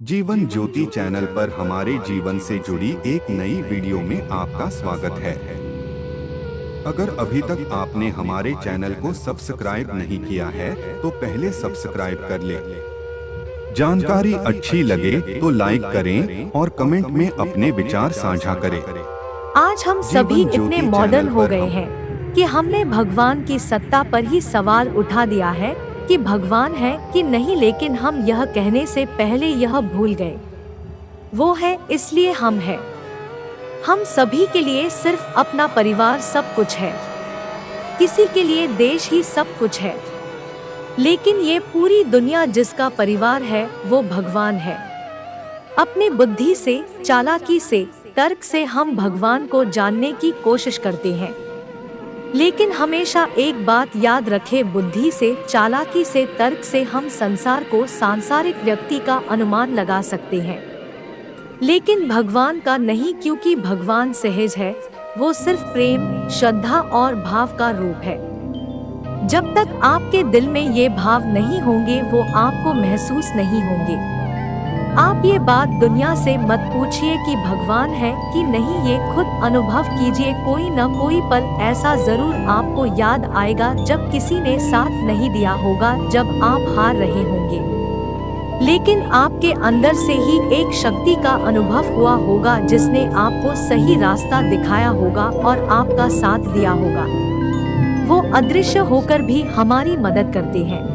Jeevan Jyoti channel पर हमारे जीवन से जुड़ी एक नई वीडियो में आपका स्वागत है। अगर अभी तक आपने हमारे चैनल को सब्सक्राइब नहीं किया है तो पहले सब्सक्राइब कर ले। जानकारी अच्छी लगे तो लाइक करें और कमेंट में अपने विचार साझा करें। आज हम सभी इतने मॉडर्न हो गए हैं कि हमने भगवान की सत्ता पर ही सवाल उठा दिया है कि भगवान है कि नहीं, लेकिन हम यह कहने से पहले यह भूल गए वो है इसलिए हम हैं। हम सभी के लिए सिर्फ अपना परिवार सब कुछ है, किसी के लिए देश ही सब कुछ है, लेकिन ये पूरी दुनिया जिसका परिवार है वो भगवान है। अपनी बुद्धि से, चालाकी से, तर्क से हम भगवान को जानने की कोशिश करते हैं, लेकिन हमेशा एक बात याद रखें, बुद्धि से, चालाकी से, तर्क से हम संसार को, सांसारिक व्यक्ति का अनुमान लगा सकते हैं, लेकिन भगवान का नहीं, क्योंकि भगवान सहज है। वो सिर्फ प्रेम, श्रद्धा और भाव का रूप है। जब तक आपके दिल में ये भाव नहीं होंगे वो आपको महसूस नहीं होंगे। आप ये बात दुनिया से मत पूछिए कि भगवान है कि नहीं, ये खुद अनुभव कीजिए। कोई न कोई पल ऐसा जरूर आपको याद आएगा जब किसी ने साथ नहीं दिया होगा, जब आप हार रहे होंगे, लेकिन आपके अंदर से ही एक शक्ति का अनुभव हुआ होगा जिसने आपको सही रास्ता दिखाया होगा और आपका साथ दिया होगा। वो अदृश्य होकर भी हमारी मदद करते हैं।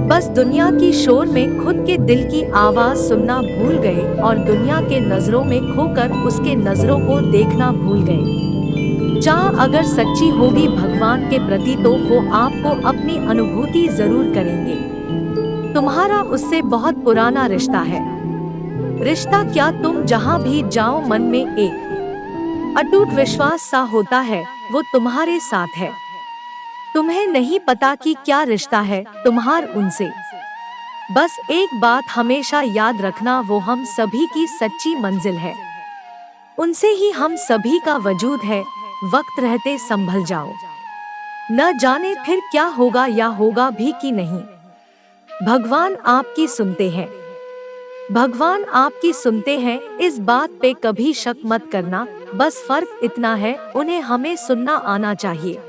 बस दुनिया की शोर में खुद के दिल की आवाज सुनना भूल गए और दुनिया के नजरों में खोकर उसके नजरों को देखना भूल गए। चाह अगर सच्ची होगी भगवान के प्रति तो वो आपको अपनी अनुभूति जरूर करेंगे। तुम्हारा उससे बहुत पुराना रिश्ता है। रिश्ता क्या, तुम जहाँ भी जाओ मन में एक अटूट विश्वास सा होता है, वो तुम्हारे साथ है। तुम्हें नहीं पता कि क्या रिश्ता है तुम्हार उनसे। बस एक बात हमेशा याद रखना, वो हम सभी की सच्ची मंजिल है, उनसे ही हम सभी का वजूद है। वक्त रहते संभल जाओ, न जाने फिर क्या होगा या होगा भी कि नहीं। भगवान आपकी सुनते हैं, भगवान आपकी सुनते हैं, इस बात पे कभी शक मत करना। बस फर्क इतना है, उन्हें हमें सुनना आना चाहिए।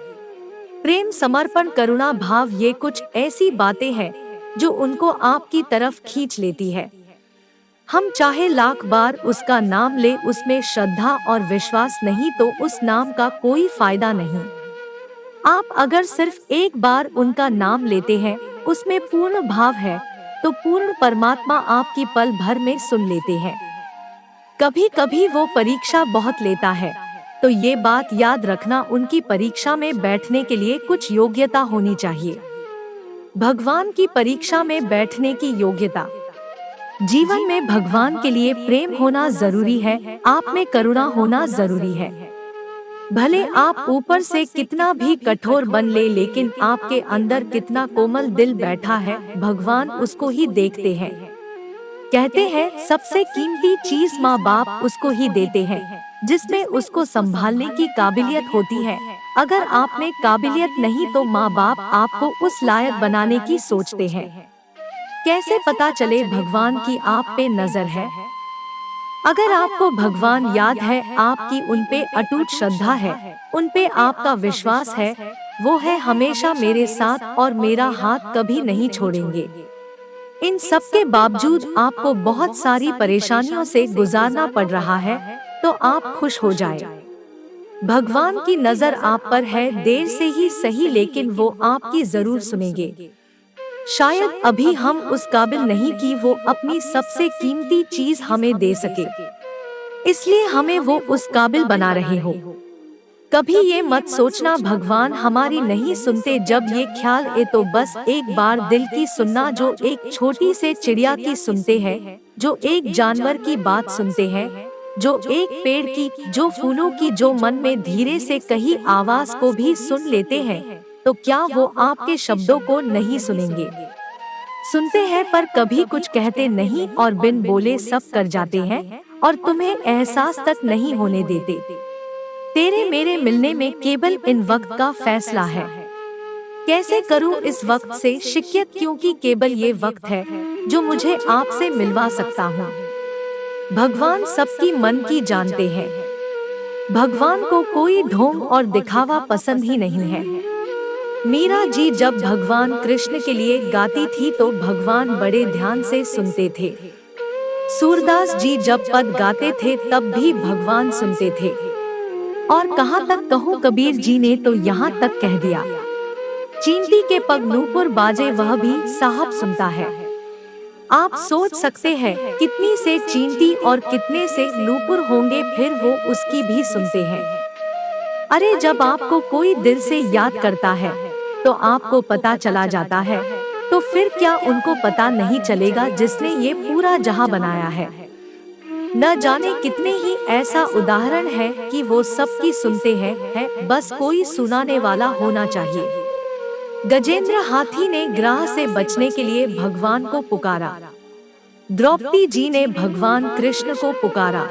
प्रेम, समर्पण, करुणा भाव, ये कुछ ऐसी बातें हैं जो उनको आपकी तरफ खींच लेती है। हम चाहे लाख बार उसका नाम ले, उसमें श्रद्धा और विश्वास नहीं तो उस नाम का कोई फायदा नहीं। आप अगर सिर्फ एक बार उनका नाम लेते हैं, उसमें पूर्ण भाव है, तो पूर्ण परमात्मा आपकी पल भर में सुन लेते हैं। कभी कभी वो परीक्षा बहुत लेता है, तो ये बात याद रखना, उनकी परीक्षा में बैठने के लिए कुछ योग्यता होनी चाहिए। भगवान की परीक्षा में बैठने की योग्यता। जीवन में भगवान के लिए प्रेम होना जरूरी है, आप में करुणा होना जरूरी है। भले आप ऊपर से कितना भी कठोर बन ले, लेकिन आपके अंदर कितना कोमल दिल बैठा है, भगवान उसको ही देखते हैं। कहते हैं सबसे कीमती चीज माँ बाप उसको ही देते हैं जिसमें उसको संभालने की काबिलियत होती है। अगर आप में काबिलियत नहीं तो माँ बाप आपको उस लायक बनाने की सोचते हैं। कैसे पता चले भगवान की आप पे नजर है? अगर आपको भगवान याद है, आपकी उन पे अटूट श्रद्धा है, उन पे आपका विश्वास है, वो है हमेशा मेरे साथ और मेरा हाथ कभी नहीं छोड़ेंगे। इन सब के बावजूद आपको बहुत सारी परेशानियों से गुजारना पड़ रहा है, तो आप खुश हो जाए। भगवान की नजर आप पर है, देर से ही सही, लेकिन वो आपकी जरूर सुनेंगे। शायद अभी हम उस काबिल नहीं कि वो अपनी सबसे कीमती चीज हमें दे सके, इसलिए हमें वो उस काबिल बना रहे हो। कभी ये मत सोचना भगवान हमारी नहीं सुनते। जब ये ख्याल ए तो बस एक बार दिल की सुनना, जो एक छोटी से चिड़िया की सुनते हैं, जो एक जानवर की बात सुनते हैं, जो एक पेड़ की, जो फूलों की, जो मन में धीरे से कही आवाज को भी सुन लेते हैं, तो क्या वो आपके शब्दों को नहीं सुनेंगे? सुनते हैं पर कभी कुछ कहते नहीं और बिन बोले सब कर जाते हैं और तुम्हें एहसास तक नहीं होने देते। तेरे मेरे मिलने में केवल इन वक्त का फैसला है। कैसे करूं इस वक्त से शिकायत, क्योंकि केवल ये वक्त है जो मुझे आपसे मिलवा सकता हूँ। भगवान सबकी मन की जानते हैं। भगवान को कोई ढोंग और दिखावा पसंद ही नहीं है। मीरा जी जब भगवान कृष्ण के लिए गाती थी तो भगवान बड़े ध्यान से सुनते थे। सूरदास जी जब पद गाते थे तब भी भगवान सुनते थे। और कहाँ तक कहूँ, कबीर जी ने तो यहाँ तक कह दिया, चींटी के पग नूपुर बाजे वह भी साहब सुनता है। आप सोच सकते हैं कितनी से चींटी और कितने से नूपुर होंगे, फिर वो उसकी भी सुनते हैं। अरे जब आपको कोई दिल से याद करता है तो आपको पता चला जाता है, तो फिर क्या उनको पता नहीं चलेगा जिसने ये पूरा जहां बनाया है। न जाने कितने ही ऐसा उदाहरण है कि वो सबकी सुनते हैं, बस कोई सुनाने वाला होना चाहिए। गजेंद्र हाथी ने ग्राह से बचने के लिए भगवान को पुकारा। द्रौपदी जी ने भगवान कृष्ण को पुकारा।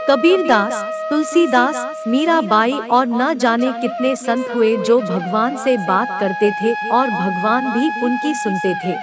कबीरदास, तुलसीदास, मीराबाई और न जाने कितने संत हुए जो भगवान से बात करते थे और भगवान भी उनकी सुनते थे।